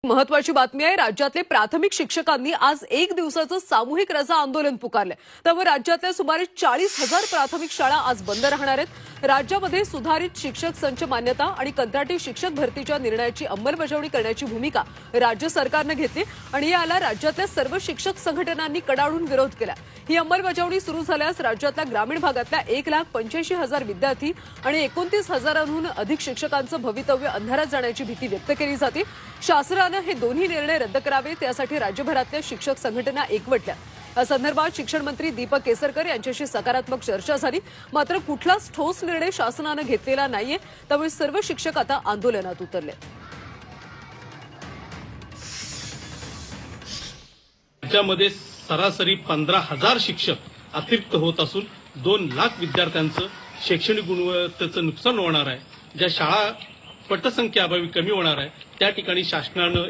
महत्वाची बातमी आहे। राज्यातले प्राथमिक शिक्षकांनी आज एक दिवसाचं सामूहिक रजा आंदोलन पुकारलंय। त्यामुळे राज्यातल्या सुमारे 40,000 प्राथमिक शाळा आज बंद राहणार आहेत। राज्यामध्ये सुधारित शिक्षक संच मान्यता आणि कंत्राटी शिक्षक भरतीच्या निर्णयाची अंमलबजावणी करण्याची भूमिका राज्य सरकारने घेतली आणि याला राज्यातल्या सर्व शिक्षक संघटनांनी कडाडून विरोध केला। ही अंमलबजावणी सुरू झाल्यास राज्यातल्या ग्रामीण भागातल्या 1,85,000 विद्यार्थी आणि 29,000हून अधिक शिक्षकांचं भवितव्य अंधारात जाण्याची भीती व्यक्त केली जाते। शासनाने हे दोन्ही निर्णय रद्द करावेत यासाठी राज्यभरातल्या शिक्षक संघटना एकवटल्या। या संदर्भात शिक्षण मंत्री दीपक केसरकर यांच्याशी सकारात्मक चर्चा झाली, मात्र कुठलाच ठोस निर्णय शासनाने घेतलेला नाहीये। त्यामुळे सर्व शिक्षक आता आंदोलनात उतरले। राज्यामध्ये सरासरी 15,000 शिक्षक अतिरिक्त होत असून 2 लाख विद्यार्थ्यांचं शैक्षणिक गुणवत्तेचं नुकसान होणार आहे। ज्या शाळा पटसंख्या अभावी कमी होणार आहे त्या ठिकाणी शासनानं